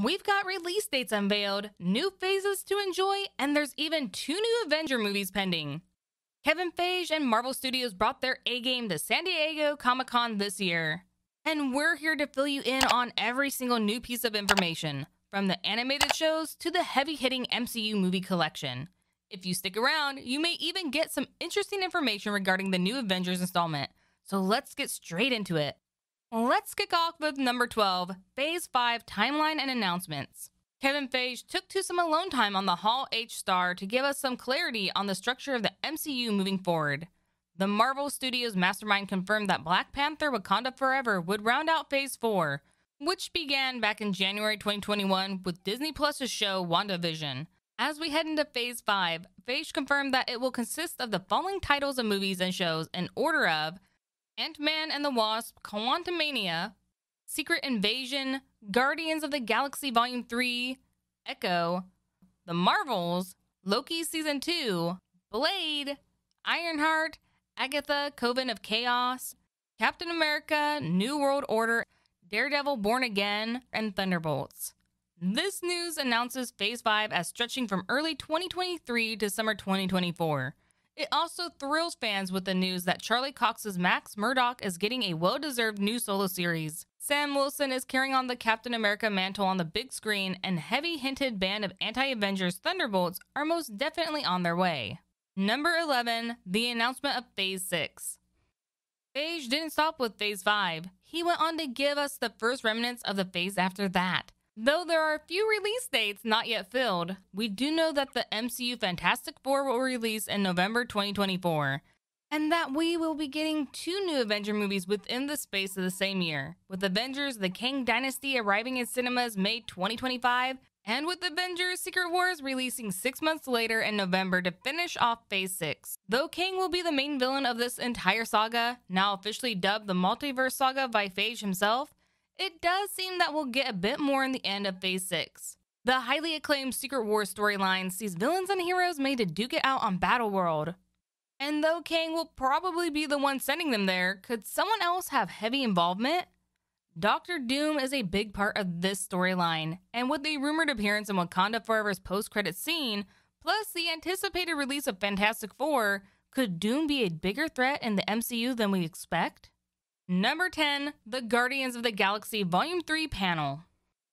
We've got release dates unveiled, new phases to enjoy, and there's even 2 new Avenger movies pending. Kevin Feige and Marvel Studios brought their A-game to San Diego Comic-Con this year. And we're here to fill you in on every single new piece of information, from the animated shows to the heavy-hitting MCU movie collection. If you stick around, you may even get some interesting information regarding the new Avengers installment. So let's get straight into it. Let's kick off with number 12, Phase 5 Timeline and Announcements. Kevin Feige took to some alone time on the Hall H Star to give us some clarity on the structure of the MCU moving forward. The Marvel Studios mastermind confirmed that Black Panther Wakanda Forever would round out Phase 4, which began back in January 2021 with Disney Plus's show WandaVision. As we head into Phase 5, Feige confirmed that it will consist of the following titles of movies and shows in order of Ant-Man and the Wasp, Quantumania, Secret Invasion, Guardians of the Galaxy Volume 3, Echo, The Marvels, Loki Season 2, Blade, Ironheart, Agatha, Coven of Chaos, Captain America, New World Order, Daredevil Born Again, and Thunderbolts. This news announces Phase 5 as stretching from early 2023 to summer 2024. It also thrills fans with the news that Charlie Cox's Max Murdock is getting a well-deserved new solo series. Sam Wilson is carrying on the Captain America mantle on the big screen, and heavy-hinted band of anti-Avengers Thunderbolts are most definitely on their way. Number 11, the announcement of Phase 6. Feige didn't stop with Phase 5. He went on to give us the first remnants of the phase after that. Though there are a few release dates not yet filled, we do know that the MCU Fantastic Four will release in November 2024, and that we will be getting 2 new Avenger movies within the space of the same year, with Avengers The Kang Dynasty arriving in cinemas May 2025, and with Avengers Secret Wars releasing 6 months later in November to finish off Phase 6. Though Kang will be the main villain of this entire saga, now officially dubbed the Multiverse Saga by Feige himself, it does seem that we'll get a bit more in the end of Phase 6. The highly acclaimed Secret Wars storyline sees villains and heroes made to duke it out on Battleworld. And though Kang will probably be the one sending them there, could someone else have heavy involvement? Doctor Doom is a big part of this storyline, and with the rumored appearance in Wakanda Forever's post-credits scene, plus the anticipated release of Fantastic Four, could Doom be a bigger threat in the MCU than we expect? Number 10, the Guardians of the Galaxy Volume 3 panel.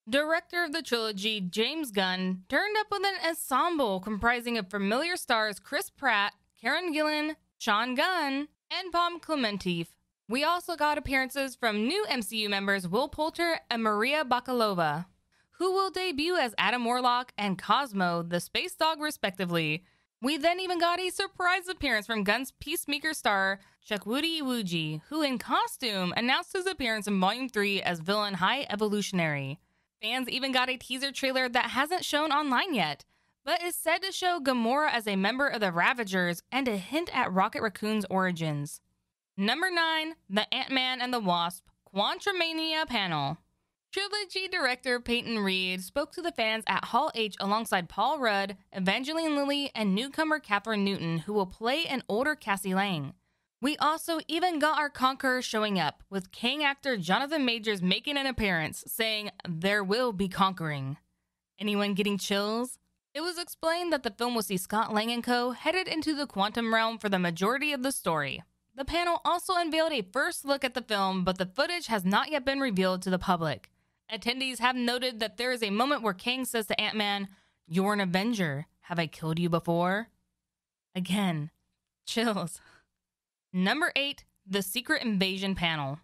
Director of the trilogy, James Gunn, turned up with an ensemble comprising of familiar stars Chris Pratt, Karen Gillan, Sean Gunn, and Pom Klementieff. We also got appearances from new MCU members Will Poulter and Maria Bakalova, who will debut as Adam Warlock and Cosmo, the space dog, respectively. We then even got a surprise appearance from Gunn's Peacemaker star, Chukwudi Iwuji, who in costume announced his appearance in Volume 3 as villain High Evolutionary. Fans even got a teaser trailer that hasn't shown online yet, but is said to show Gamora as a member of the Ravagers and a hint at Rocket Raccoon's origins. Number 9, the Ant-Man and the Wasp Quantumania panel. Trilogy director Peyton Reed spoke to the fans at Hall H alongside Paul Rudd, Evangeline Lilly, and newcomer Katherine Newton, who will play an older Cassie Lang. We also even got our Conqueror showing up, with Kang actor Jonathan Majors making an appearance, saying, "There will be conquering." Anyone getting chills? It was explained that the film will see Scott Lang and co. headed into the quantum realm for the majority of the story. The panel also unveiled a first look at the film, but the footage has not yet been revealed to the public. Attendees have noted that there is a moment where Kang says to Ant-Man, "You're an Avenger. Have I killed you before?" Again, chills. Number 8, the Secret Invasion panel.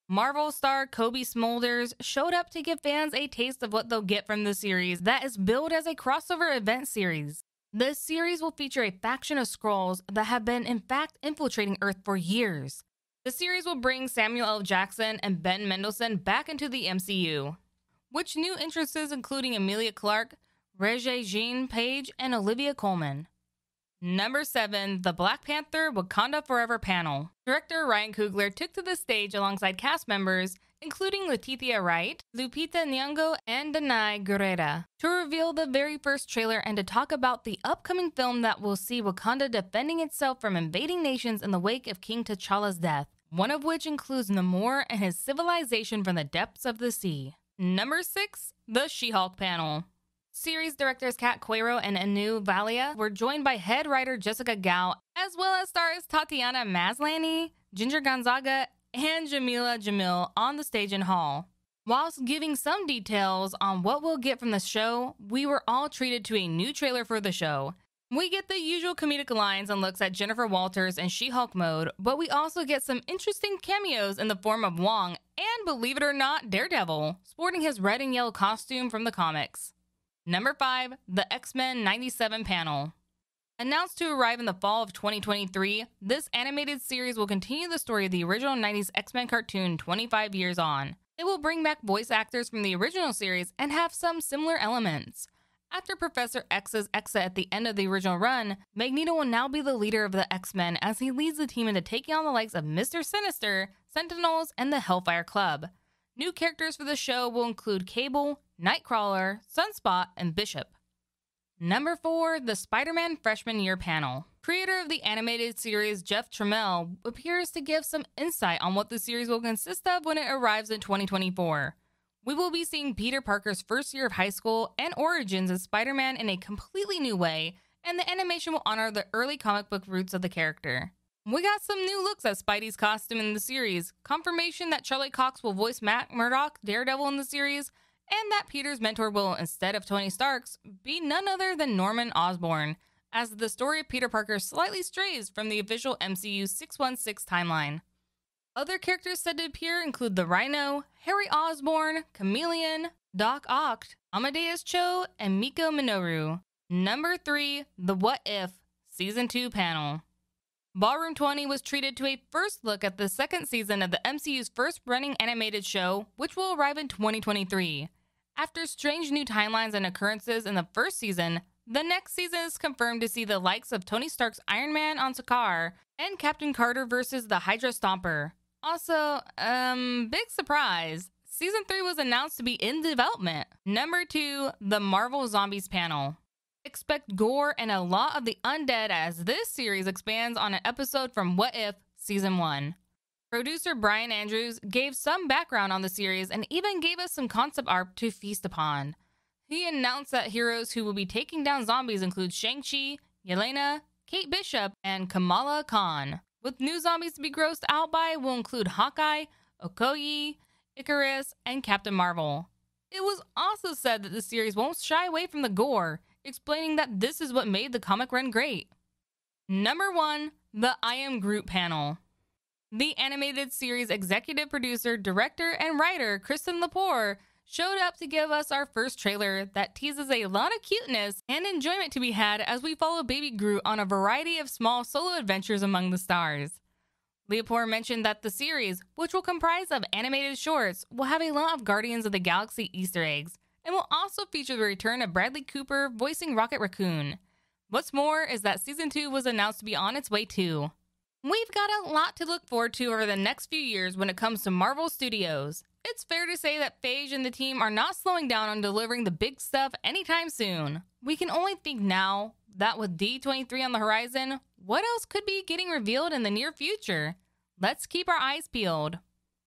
Marvel star Kobe Smulders showed up to give fans a taste of what they'll get from the series that is billed as a crossover event series. This series will feature a faction of Skrulls that have been in fact infiltrating Earth for years. The series will bring Samuel L. Jackson and Ben Mendelsohn back into the MCU, which new entrances including Emilia Clarke, Regé-Jean Page, and Olivia Colman. Number 7, the Black Panther Wakanda Forever panel. Director Ryan Coogler took to the stage alongside cast members, including Letitia Wright, Lupita Nyong'o, and Danai Gurira, to reveal the very first trailer and to talk about the upcoming film that will see Wakanda defending itself from invading nations in the wake of King T'Challa's death, one of which includes Namor and his civilization from the depths of the sea. Number 6, the She-Hulk panel. Series directors Kat Coiro and Anu Valia were joined by head writer Jessica Gao, as well as stars Tatiana Maslany, Ginger Gonzaga, and Jamila Jamil on the stage and hall. Whilst giving some details on what we'll get from the show, we were all treated to a new trailer for the show. We get the usual comedic lines and looks at Jennifer Walters in She-Hulk mode, but we also get some interesting cameos in the form of Wong and, believe it or not, Daredevil, sporting his red and yellow costume from the comics. Number 5, the X-Men 97 panel. Announced to arrive in the fall of 2023, this animated series will continue the story of the original 90s X-Men cartoon 25 years on. It will bring back voice actors from the original series and have some similar elements. After Professor X's exit at the end of the original run, Magneto will now be the leader of the X-Men as he leads the team into taking on the likes of Mr. Sinister, Sentinels, and the Hellfire Club. New characters for the show will include Cable, Nightcrawler, Sunspot, and Bishop. Number 4, the Spider-Man Freshman Year panel. Creator of the animated series Jeff Trammell appears to give some insight on what the series will consist of when it arrives in 2024. We will be seeing Peter Parker's first year of high school and origins as Spider-Man in a completely new way, and the animation will honor the early comic book roots of the character. We got some new looks at Spidey's costume in the series, confirmation that Charlie Cox will voice Matt Murdock, Daredevil in the series, and that Peter's mentor will, instead of Tony Stark's, be none other than Norman Osborn, as the story of Peter Parker slightly strays from the official MCU 616 timeline. Other characters said to appear include the Rhino, Harry Osborn, Chameleon, Doc Ock, Amadeus Cho, and Miko Minoru. Number 3, the What If Season 2 panel. Ballroom 20 was treated to a first look at the second season of the MCU's first running animated show, which will arrive in 2023. After strange new timelines and occurrences in the first season, the next season is confirmed to see the likes of Tony Stark's Iron Man on Sakaar and Captain Carter versus the Hydra Stomper. Also, big surprise, Season 3 was announced to be in development. Number 2, the Marvel Zombies panel. Expect gore and a lot of the undead as this series expands on an episode from What If Season 1. Producer Brian Andrews gave some background on the series and even gave us some concept art to feast upon. He announced that heroes who will be taking down zombies include Shang-Chi, Yelena, Kate Bishop, and Kamala Khan. With new zombies to be grossed out by will include Hawkeye, Okoye, Icarus, and Captain Marvel. It was also said that the series won't shy away from the gore, explaining that this is what made the comic run great. Number 1, the I Am Groot panel. The animated series executive producer, director, and writer Kristen Lepore showed up to give us our first trailer that teases a lot of cuteness and enjoyment to be had as we follow baby Groot on a variety of small solo adventures among the stars. Lepore mentioned that the series, which will comprise of animated shorts, will have a lot of Guardians of the Galaxy Easter eggs, and will also feature the return of Bradley Cooper voicing Rocket Raccoon. What's more is that Season 2 was announced to be on its way too. We've got a lot to look forward to over the next few years when it comes to Marvel Studios. It's fair to say that Feige and the team are not slowing down on delivering the big stuff anytime soon. We can only think now that with D23 on the horizon, what else could be getting revealed in the near future? Let's keep our eyes peeled.